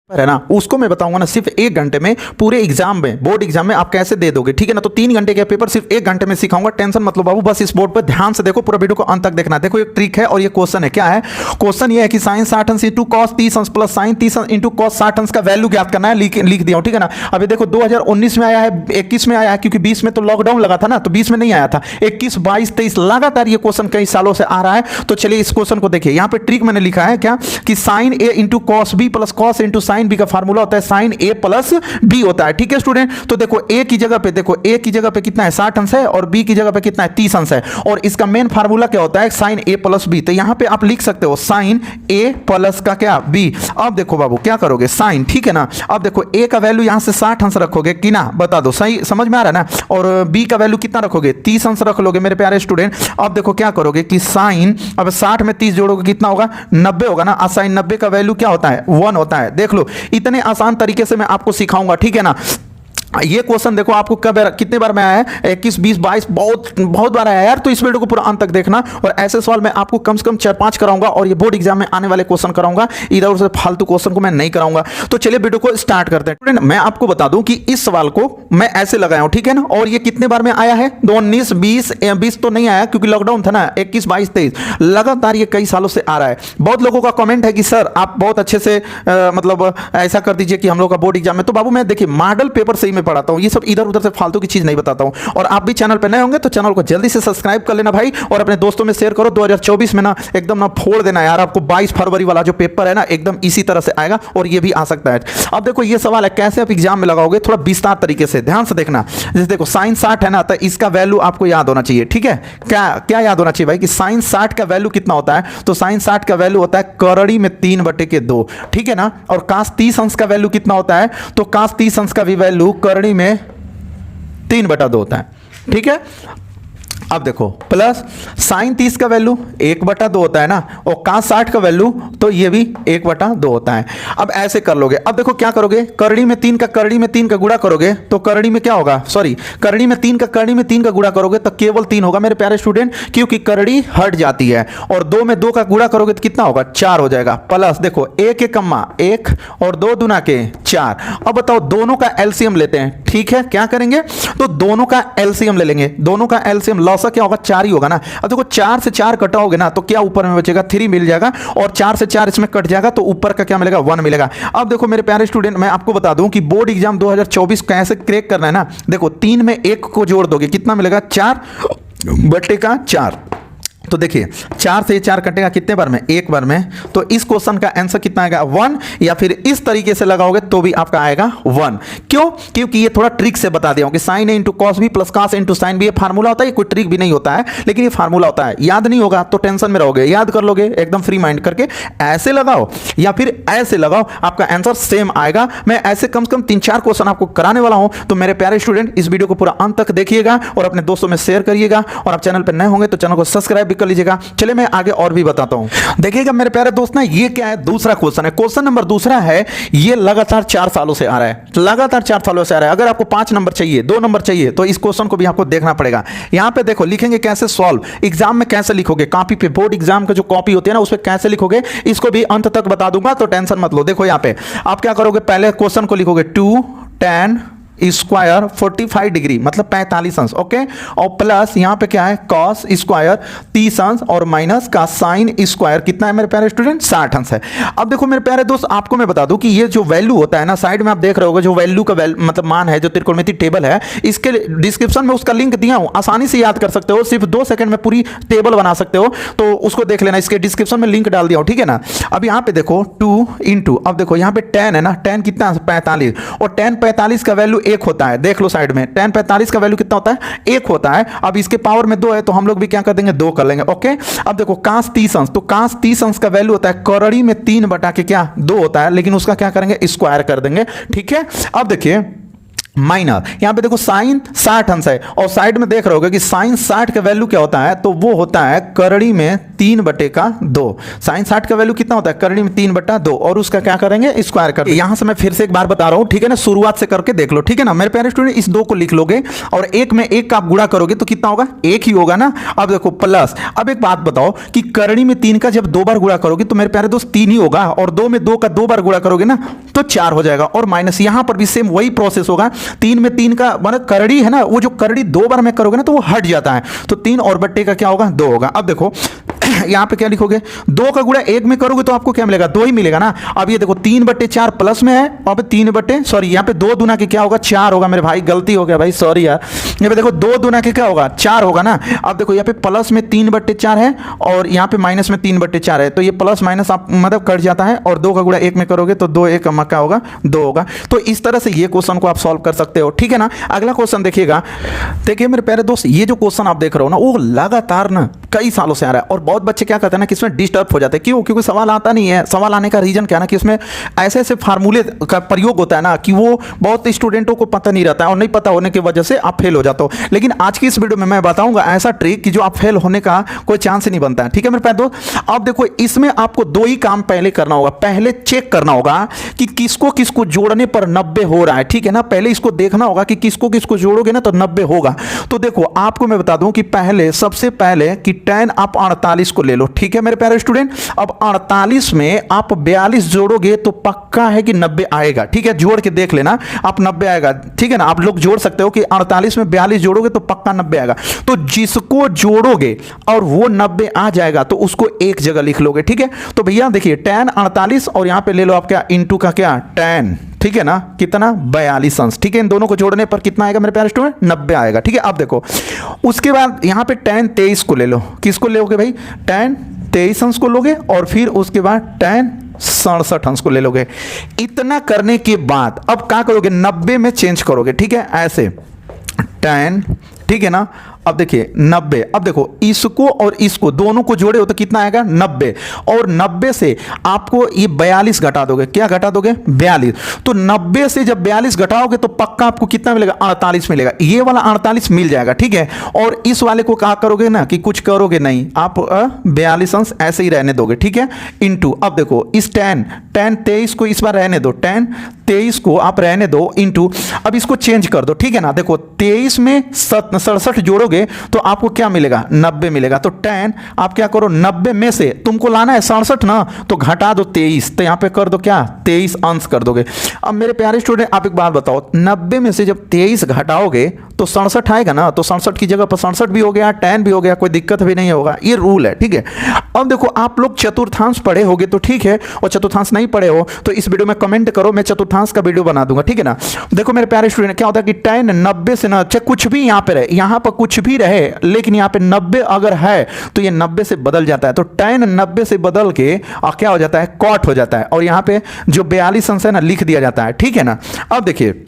है ना, उसको मैं बताऊंगा ना सिर्फ 1 घंटे में, पूरे एग्जाम में, बोर्ड एग्जाम में आप कैसे दे दोगे, ठीक है ना। तो 3 घंटे का पेपर सिर्फ 1 घंटे में सिखाऊंगा, टेंशन मत लो बाबू, बस इस बोर्ड पर ध्यान से देखो, पूरा वीडियो को अंत तक देखना। देखो एक ट्रिक है और ये क्वेश्चन है, क्या है क्वेश्चन, ये है कि साइन 60 अंश इंटू कॉस 30 अंश प्लस साइन 30 अंश इंटू कॉस 60 अंश का वैल्यू ज्ञात करना है, लिख दिया, ठीक है ना। अभी देखो 2019 में आया है, 21 में आया है, क्योंकि 20 में तो लॉकडाउन लगा था ना, तो 20 में नहीं आया था, 21, 22, 23 लगातार ये क्वेश्चन कई सालों से आ रहा है। तो चलिए इस क्वेश्चन को देखिए, यहाँ पे ट्रिक मैंने लिखा है क्या, कि sine A into cos B plus cos into sine B का फार्मूला होता है साइन ए प्लस बी होता है, ठीक है स्टूडेंट। तो देखो ए की जगह पे, देखो ए की जगह पे कितना है 60 अंश है, और बी की जगह पे कितना है 30 अंश है, और इसका मेन फार्मूला क्या होता है साइन ए प्लस बी। तो यहां पे आप लिख सकते हो साइन ए प्लस का क्या बी। अब देखो बाबू क्या करोगे, साइन, ठीक है ना। अब देखो ए का वैल्यू यहां से 60 अंश रखोगे कि ना, बता दो, सही समझ में आ रहा है ना। और बी का वैल्यू कितना रखोगे 30 अंश रख लोगे मेरे प्यारे स्टूडेंट। अब देखो क्या करोगे कि साइन, अब 60 में 30 जोड़ोगे कितना होगा 90 होगा ना। साइन 90 का वैल्यू क्या होता है 1 होता है। देख लो इतने आसान तरीके से मैं आपको सिखाऊंगा, ठीक है ना। ये क्वेश्चन देखो आपको कब कितने बार में आया है, 21, 20, 22, बहुत बार आया यार। तो इस वीडियो को पूरा अंत तक देखना, और ऐसे सवाल मैं आपको कम से कम 4-5 कराऊंगा, और ये बोर्ड एग्जाम में आने वाले क्वेश्चन कराऊंगा, इधर उधर फालतू क्वेश्चन को मैं नहीं कराऊंगा। तो चलिए वीडियो को स्टार्ट करते हैं। स्टूडेंट मैं आपको बता दूं कि इस सवाल को मैं ऐसे लगाया हूं, ठीक है ना। और ये कितने बार में आया है 2019, 20 तो नहीं आया क्योंकि लॉकडाउन था ना, 21, 22, 23 लगातार ये कई सालों से आ रहा है। बहुत लोगों का कमेंट है कि सर आप बहुत अच्छे से मतलब ऐसा कर दीजिए कि हम लोग का बोर्ड एग्जाम में। तो बाबू मैं देखिए मॉडल पेपर से ही मैं पढ़ाता हूं, ये सब इधर उधर से फालतू की चीज नहीं बताता हूं। और आप भी चैनल पे नए होंगे तो चैनल को जल्दी से सब्सक्राइब कर लेना भाई, और अपने दोस्तों में शेयर करो। 2024 में ना एकदम ना फोड़ देना यार, आपको 22 फरवरी वाला जो पेपर है ना एकदम इसी तरह से आएगा, और ये भी आ सकता है। अब देखो ये सवाल है कैसे आप एग्जाम में लगाओगे, थोड़ा विस्तार तरीके से ध्यान से देखना। जैसे देखो साइन 60 है ना, तो इसका वैल्यू आपको याद होना चाहिए, ठीक है। क्या याद होना चाहिए भाई कि साइन 60 का वैल्यू कितना होता है, तो साइन 60 का वैल्यू होता है करड़ी में 3/2, ठीक है ना। और कास 30 अंश का वैल्यू कितना होता है, तो कास 30 अंश का भी वैल्यू करड़ी में 3/2 होता है, ठीक है। अब देखो प्लस साइन 30 का वैल्यू 1/2 होता है ना, और कास 60 का वैल्यू तो ये भी 1/2 होता है। अब ऐसे कर लोगे। अब देखो क्या करोगे, करड़ी में 3 का गुणा करोगे तो करड़ी में क्या होगा, सॉरी करड़ी में 3 का गुणा करोगे तो केवल 3 होगा मेरे प्यारे स्टूडेंट, क्योंकि करड़ी हट जाती है। और 2 में 2 का गुणा करोगे तो कितना होगा 4 हो जाएगा। प्लस देखो 1 के कम्मा 1 और 2 दूना के 4। अब बताओ दोनों का एलसीएम लेते हैं, ठीक है। क्या करेंगे तो दोनों का एलसीएम ले लेंगे, दोनों का एलसीएम लौसा क्या होगा 4 ही होगा ना। अब देखो 4 से 4 कटाओगे ना तो क्या ऊपर में बचेगा 3 मिल जाएगा, और 4 से 4 इसमें कट जाएगा तो ऊपर का क्या मिलेगा 1 मिलेगा। अब देखो मेरे प्यारे स्टूडेंट मैं आपको बता दूं कि बोर्ड एग्जाम 2024 कैसे क्रैक करना है ना। देखो 3 में 1 को जोड़ दोगे कितना मिलेगा 4/4। तो देखिए 4 से 4 कटेगा कितने बार में, 1 बार में। तो इस क्वेश्चन का आंसर कितना आएगा 1, या फिर इस तरीके से लगाओगे तो भी आपका आएगा 1। क्यों, क्योंकि ये थोड़ा ट्रिक से बता दिया हूं कि sine A into cos B plus cos into sine B ये फार्मूला होता है, ये कोई ट्रिक भी नहीं होता है, लेकिन ये फार्मूला होता है। याद नहीं होगा तो टेंशन में रहोगे, याद कर लोगे एकदम फ्री माइंड करके, ऐसे लगाओ या फिर ऐसे लगाओ, आपका आंसर सेम आएगा। मैं ऐसे कम से कम 3-4 क्वेश्चन आपको कराने वाला हूं। तो मेरे प्यारे स्टूडेंट इस वीडियो को पूरा अंत तक देखिएगा, और अपने दोस्तों में शेयर करिएगा, और आप चैनल पर नए होंगे तो चैनल को सब्सक्राइब भी कर लीजिएगा। चलिए मैं आगे और भी बताता हूं। देखिएगा मेरे प्यारे दोस्त ना, ये क्या है दूसरा क्वेश्चन है। क्वेश्चन नंबर दूसरा है, ये लगातार 4 सालों से आ रहा है, लगातार 4 सालों से आ रहा है। अगर आपको 5 नंबर चाहिए, 2 नंबर चाहिए, तो इस क्वेश्चन को भी आपको देखना पड़ेगा। यहां पे देखो लिखेंगे कैसे सॉल्व, एग्जाम में कैसे लिखोगे, कॉपी पे, बोर्ड एग्जाम का जो कॉपी होती है ना उस पर कैसे लिखोगे, इसको भी अंत तक बता दूंगा, तो टेंशन मत लो। देखो यहां पे आप क्या करोगे, पहले क्वेश्चन को लिखोगे 2 tan स्क्वायर 45 डिग्री मतलब 45 अंश, ओके। और प्लस यहां पे क्या है कॉस स्क्वायर 30 अंश, और माइनस का साइन स्क्वायर कितना है मेरे प्यारे स्टूडेंट 60 अंश है। अब देखो मेरे प्यारे दोस्त आपको मैं बता दूं कि ये जो वैल्यू होता है ना, साइड में आप देख रहे होगे जो वैल्यू का मतलब मान है, जो त्रिकोणमिति टेबल है, इसके डिस्क्रिप्शन में उसका लिंक दिया हूं, आसानी से याद कर सकते हो, सिर्फ 2 सेकंड में पूरी टेबल बना सकते हो, तो उसको देख लेना, इसके डिस्क्रिप्शन में लिंक डाल दिया हूं, ठीक है ना। अब यहां पे देखो 2 इंटू, अब देखो यहां पे tan है ना, tan कितना 45, और tan 45 का वैल्यू 1 होता है। देख लो साइड में tan 45 का वैल्यू कितना होता है 1 होता है। अब इसके पावर में 2 है तो हम लोग भी क्या कर देंगे 2 कर लेंगे, ओके। अब देखो cos 30 अंश, तो cos 30 अंश का वैल्यू होता है करड़ी में 3/2 होता है, लेकिन उसका क्या करेंगे स्क्वायर कर देंगे, ठीक है। अब देखिए माइनर, यहाँ पे देखो साइन 60 अंश है और साइड में देख रहे होगे कि साइन 60 का वैल्यू क्या होता है, तो वो होता है करड़ी में 3/2। साइन 60 का वैल्यू कितना होता है, करड़ी में 3/2 और उसका क्या करेंगे, स्क्वायर कर। यहाँ से मैं फिर से एक बार बता रहा हूँ, ठीक है ना, शुरुआत से करके देख लो, ठीक है ना मेरे प्यारे स्टूडेंट। इस 2 को लिख लोगे और एक में एक का आप गुणा करोगे तो कितना होगा, 1 ही होगा ना। अब देखो प्लस, अब एक बात बताओ कि करड़ी में 3 का जब 2 बार गुणा करोगे तो मेरे प्यारे दोस्त 3 ही होगा, और 2 में 2 का 2 बार गुणा करोगे ना तो 4 हो जाएगा। और माइनस यहाँ पर भी सेम वही प्रोसेस होगा, 3 में 3 का मतलब करड़ी है ना, वो जो करड़ी 2 बार में करोगे ना तो वो हट जाता है, तो 3 और बट्टे का क्या होगा, 2 होगा। अब देखो यहां पे क्या लिखोगे, 2 का गुणा 1 में करोगे तो आपको क्या मिलेगा, 2 ही मिलेगा ना। अब ये देखो 3/4 प्लस में है, और 3 सॉरी यहाँ पे 2 दूना के क्या होगा, 4 होगा। मेरे भाई गलती हो गया भाई, सॉरी यार। यहाँ पे देखो 2 दूना के क्या होगा, 4 होगा ना। अब देखो यहाँ पे प्लस में 3/4 है और यहाँ पे माइनस में 3/4 है, तो ये प्लस माइनस आप मतलब कट जाता है, और 2 का गुणा 1 में करोगे तो 2 1 क्या होगा, 2 होगा। तो इस तरह से ये क्वेश्चन को आप सॉल्व कर सकते हो, ठीक है ना। अगला क्वेश्चन देखिएगा। देखिए मेरे प्यारे दोस्त, ये जो क्वेश्चन आप देख रहे हो ना, वो लगातार ना कई सालों से आ रहा है, और बहुत बच्चे क्या करते हैं ना कि इसमें डिस्टर्ब हो जाते हैं। क्यों, क्योंकि सवाल आता नहीं है। सवाल आने का रीजन क्या है ना कि इसमें ऐसे ऐसे फार्मूले का प्रयोग होता है ना कि वो बहुत स्टूडेंटों को पता नहीं रहता है, और नहीं पता होने की वजह से आप फेल हो जाते हो। लेकिन आज की इस वीडियो में मैं बताऊंगा ऐसा ट्रिक कि जो आप फेल होने का कोई चांस ही नहीं बनता है, ठीक है मेरे प्यारे दोस्त। अब देखो इसमें आपको 2 ही काम पहले करना होगा। पहले चेक करना होगा कि किसको किसको जोड़ने पर 90 हो रहा है, ठीक है ना। पहले इसको देखना होगा कि किसको किसको जोड़ोगे ना तो 90 होगा। तो देखो आपको मैं बता दूं कि पहले सबसे पहले कि tan आप 48 को ले लो, ठीक है मेरे प्यारे स्टूडेंट। अब 48 में आप 42 जोड़ोगे तो पक्का है कि 90 आएगा, ठीक है। जोड़ के देख लेना आप, 90 आएगा, ठीक है ना। आप लोग जोड़ सकते हो कि 48 में 42 जोड़ोगे तो पक्का 90 आएगा। तो जिसको जोड़ोगे और वो 90 आ जाएगा तो उसको एक जगह लिख लोगे, ठीक है। तो भैया देखिए tan 48 और यहां पे ले लो आप क्या, इंटू का क्या, tan, ठीक है ना, कितना 42 अंश, ठीक है। इन दोनों को जोड़ने पर कितना आएगा मेरे प्यारे स्टूडेंट, 90 आएगा, ठीक है। अब देखो उसके बाद यहां पे tan 23 को ले लो। किसको लोगे भाई, tan 23 अंश को लोगे, और फिर उसके बाद tan 67 अंश को ले लोगे। इतना करने के बाद अब क्या करोगे, 90 में चेंज करोगे, ठीक है, ऐसे tan, ठीक है ना। अब देखिए 90, अब देखो इसको और इसको दोनों को जोड़े हो तो कितना आएगा, 90, और 90 से आपको ये 42 घटा दोगे। क्या घटा दोगे, 42। तो 90 से जब 42 घटाओगे तो पक्का आपको कितना मिलेगा, 48 मिलेगा। ये वाला 48 मिल जाएगा, ठीक है। और इस वाले को क्या करोगे ना कि कुछ करोगे नहीं, आप 42 अंश ऐसे ही रहने दोगे, ठीक है, इंटू। अब देखो इस tan 23 को इस बार रहने दो, tan 23 को आप रहने दो, इंटू। अब इसको चेंज कर दो, ठीक है ना। देखो 23 में 67 जोड़ोगे तो आपको क्या मिलेगा, 90 मिलेगा। तो tan आप क्या करो, 90 में से तुमको लाना है 67 ना, तो घटा दो 23, तो यहां पे कर दो क्या, 23 अंश कर दोगे। अब मेरे प्यारे स्टूडेंट आप एक बात बताओ, 90 में से जब 23 घटाओगे तो 67 आएगा ना, तो 67 की जगह पर 67 भी हो गया, tan भी हो गया, कोई दिक्कत भी नहीं होगा। ये रूल है, ठीक है। अब देखो आप लोग चतुर्थांश पढ़े होगे तो ठीक है, और चतुर्थांश नहीं पढ़े हो तो इस वीडियो में कमेंट करो, मैं चतुर्थांश का वीडियो बना दूंगा, ठीक है ना। देखो मेरे प्यारे स्टूडेंट क्या होता है कि tan 90 से ना, चाहे कुछ भी यहां पे रहे, यहां पर कुछ भी रहे, लेकिन यहां पे 90 अगर है तो ये 90 से बदल जाता है। तो tan 90 से बदल के क्या हो जाता है, cot हो जाता है, और यहां पे जो 42 अंश है ना लिख दिया जाता है, ठीक है ना। अब देखिए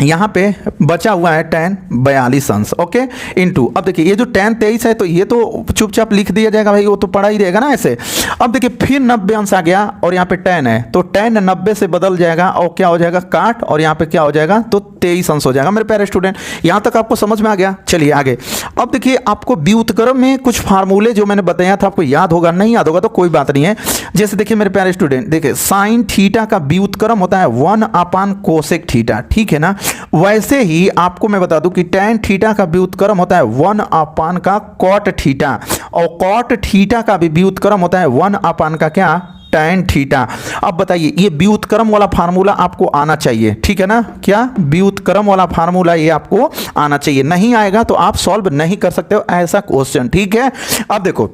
यहाँ पे बचा हुआ है tan 42 अंश, ओके, इंटू। अब देखिए ये जो tan 23 है तो ये तो चुपचाप लिख दिया जाएगा भाई, वो तो पड़ा ही रहेगा ना ऐसे। अब देखिए फिर 90 अंश आ गया और यहाँ पे tan है, तो tan 90 से बदल जाएगा और क्या हो जाएगा, काट, और यहाँ पे क्या हो जाएगा, तो 23 अंश हो जाएगा। मेरे प्यारे स्टूडेंट यहाँ तक आपको समझ में आ गया, चलिए आगे। अब देखिए आपको व्युत्क्रम में कुछ फार्मूले जो मैंने बताया था आपको याद होगा, नहीं याद होगा तो कोई बात नहीं है। जैसे देखिए मेरे प्यारे स्टूडेंट, देखिए साइन थीटा का व्युत्क्रम होता है 1 कोसेक थीटा, ठीक है ना। वैसे ही आपको मैं बता दूं कि tan थीटा का व्युत्क्रम होता है 1 का cot थीटा, और cot थीटा का भी व्युत्क्रम होता है 1 का क्या, tan थीटा। अब बताइए ये व्युत्क्रम वाला फार्मूला आपको आना चाहिए, ठीक है ना। क्या व्युत्क्रम वाला फार्मूला ये आपको आना चाहिए, नहीं आएगा तो आप सॉल्व नहीं कर सकते हो ऐसा क्वेश्चन, ठीक है। अब देखो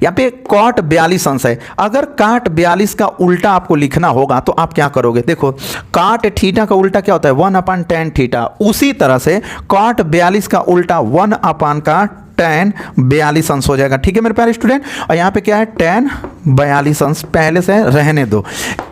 यहाँ पे cot 42 अंश है, अगर cot 42 का उल्टा आपको लिखना होगा तो आप क्या करोगे, देखो cot थीटा का उल्टा क्या होता है, 1 tan थीटा। उसी तरह से cot 42 का उल्टा 1 का tan 42 अंश हो जाएगा। ठीक है मेरे प्यारे स्टूडेंट, और यहाँ पे क्या है tan 42 अंश पहले से रहने दो।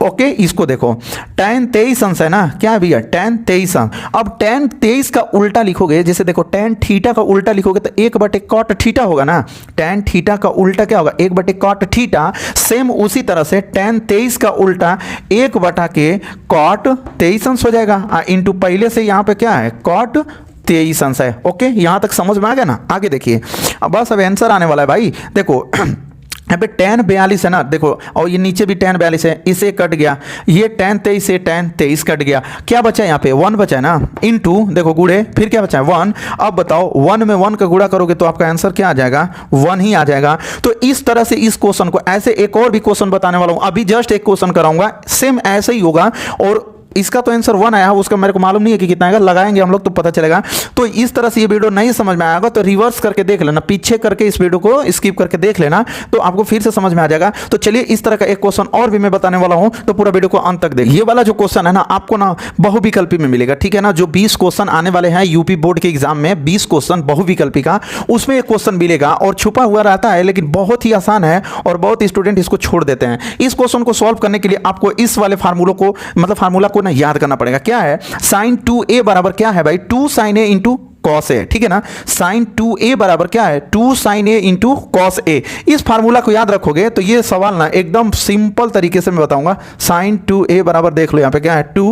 ओके, इसको देखो tan 23 अंश है ना, क्या है भैया tan 23 अंश। अब tan 23 का उल्टा लिखोगे, जैसे देखो tan थीटा का उल्टा लिखोगे तो 1/cot थीटा होगा ना, tan थीटा का उल्टा क्या होगा 1/cot थीटा। सेम उसी तरह से tan 23 का उल्टा 1/cot 23 अंश हो जाएगा, इंटू पहले से यहाँ पे क्या है cot 23 अंश है। ओके, यहां तक समझ में आ गया ना। आगे देखिए, अब बस अब आंसर आने वाला है भाई। देखो यहाँ पे tan 42 है ना, देखो, और ये नीचे भी tan 42 है, इसे कट गया, ये tan 23 से tan 23 कट गया, क्या बचा यहाँ पे 1 बचा है ना, इनटू देखो गुड़े, फिर क्या बचा है 1। अब बताओ 1 में 1 का गुड़ा करोगे तो आपका आंसर क्या आ जाएगा 1 ही आ जाएगा। तो इस तरह से इस क्वेश्चन को, ऐसे एक और भी क्वेश्चन बताने वाला हूं, अभी जस्ट एक क्वेश्चन कराऊंगा, सेम ऐसे ही होगा, और इसका तो आंसर 1 आया, उसका मेरे को मालूम नहीं है कि कितना आएगा, लगाएंगे हम लोग तो पता चलेगा। तो इस तरह से ये वीडियो नहीं समझ में आएगा तो रिवर्स करके देख लेना, पीछे करके इस वीडियो को स्किप करके देख लेना, तो आपको फिर से समझ में आ जाएगा। तो चलिए इस तरह का एक क्वेश्चन और भी मैं बताने वाला हूं, तो पूरा वीडियो को अंत तक देखिए। ये वाला जो क्वेश्चन है ना, आपको ना बहुविकल्पी में मिलेगा, ठीक है ना। जो 20 क्वेश्चन आने वाले हैं यूपी बोर्ड के एग्जाम में, 20 क्वेश्चन बहुविकल्पी का, उसमें एक क्वेश्चन मिलेगा और छुपा हुआ रहता है, लेकिन बहुत ही आसान है और बहुत स्टूडेंट इसको छोड़ देते हैं। इस क्वेश्चन को सॉल्व करने के लिए आपको इस वाले फार्मूला को, मतलब फार्मूला को ना याद करना पड़ेगा। क्या है sin 2a बराबर क्या है भाई 2 sin a into cos a, ठीक है ना। sin 2a बराबर क्या है 2 sin a into cos a। इस फार्मूला को याद रखोगे तो ये सवाल ना एकदम सिंपल तरीके से मैं बताऊंगा। sin 2a बराबर देख लो यहाँ पे क्या है 2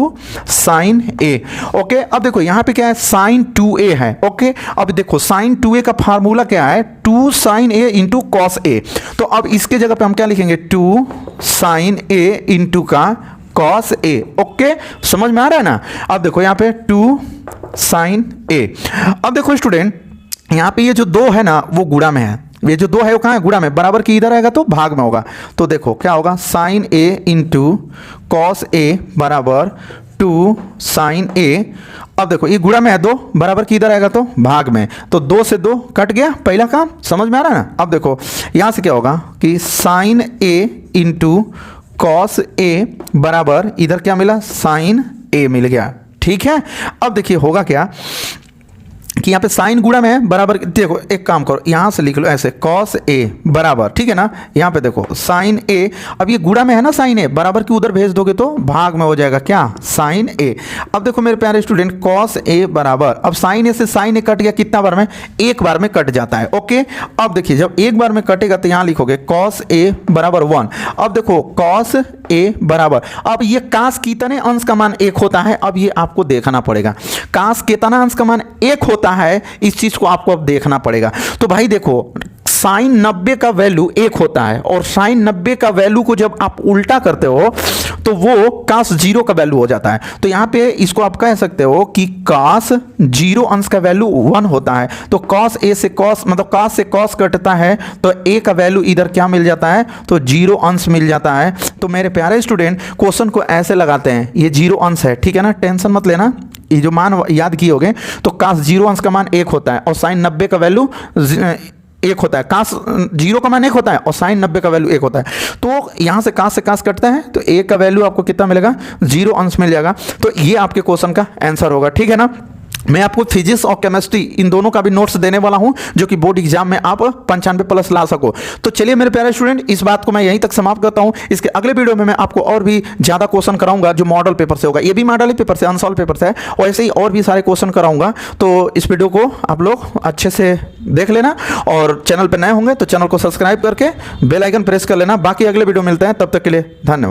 sin a। ओके, अब देखो यहाँ पे क्या है sin 2a है। ओके, अब देखो sin 2a का फार्मूला क्या है 2 sin a into cos a। तो अब इसके जगह पे हम क्या लिखेंगे 2 sin a इंटू का cos a। ओके, समझ में आ रहा है ना। अब देखो यहाँ पे 2 sin a। अब देखो स्टूडेंट, यहाँ पे ये जो 2 है ना वो गुणा में है, ये जो 2 है वो कहाँ है गुणा में, बराबर की इधर आएगा तो भाग में होगा। तो देखो क्या होगा sin a into cos a बराबर 2 sin a। अब देखो ये गुणा में है 2, बराबर की इधर आएगा तो भाग में, तो 2 से 2 कट गया, पहला काम समझ में आ रहा है ना। अब देखो यहाँ से क्या होगा कि sin a into cos a बराबर इधर क्या मिला sin a मिल गया, ठीक है। अब देखिए होगा क्या कि यहाँ पे साइन गुणा में है, बराबर देखो एक काम करो यहाँ से लिख लो ऐसे cos a बराबर, ठीक है ना, यहाँ पे देखो sin a, अब ये गुणा में है ना sin a, बराबर की उधर भेज दोगे तो भाग में हो जाएगा क्या sin a। अब देखो मेरे प्यारे स्टूडेंट cos a बराबर, अब sin a से sin a कट गया, कितना बार में एक बार में कट जाता है। ओके, अब देखिए जब एक बार में कटेगा तो यहाँ लिखोगे cos a बराबर 1। अब देखो cos a बराबर, अब ये कास कितने अंश का मान 1 होता है, अब ये आपको देखना पड़ेगा कास कितना अंश का मान 1 होता है, इस चीज को आपको अब देखना पड़ेगा। तो भाई देखो साइन 90 का वैल्यू 1 होता है, और साइन 90 का वैल्यू को जब आप उल्टा करते हो तो वो कास 0 का वैल्यू हो जाता है। तो यहाँ पे इसको आप कह सकते हो कि कास 0 अंश का वैल्यू 1 होता है। तो cos a से cos, मतलब cos से cos कटता है तो a का वैल्यू इधर क्या मिल जाता है तो 0 अंश मिल जाता है। तो मेरे प्यारे स्टूडेंट क्वेश्चन को ऐसे लगाते हैं, ये 0 अंश है, ठीक है ना, टेंशन मत लेना, ये जो मान याद किए होगे तो कास 0 अंश का मान 1 होता है और साइन 90 का वैल्यू 1 होता है, कास 0 का मान 1 होता है और साइन 90 का वैल्यू 1 होता है। तो यहां से कास कटता है तो 1 का वैल्यू आपको कितना मिलेगा 0 अंश मिल जाएगा। तो ये आपके क्वेश्चन का आंसर होगा, ठीक है ना। मैं आपको फिजिक्स और केमिस्ट्री इन दोनों का भी नोट्स देने वाला हूं जो कि बोर्ड एग्जाम में आप 95+ ला सको। तो चलिए मेरे प्यारे स्टूडेंट, इस बात को मैं यहीं तक समाप्त करता हूं। इसके अगले वीडियो में मैं आपको और भी ज्यादा क्वेश्चन कराऊंगा जो मॉडल पेपर से होगा, ये भी मॉडल पेपर से, अनसॉल्व पेपर से है, और ऐसे ही और भी सारे क्वेश्चन कराऊंगा। तो इस वीडियो को आप लोग अच्छे से देख लेना, और चैनल पर नए होंगे तो चैनल को सब्सक्राइब करके बेल आइकन प्रेस कर लेना। बाकी अगले वीडियो मिलते हैं, तब तक के लिए धन्यवाद।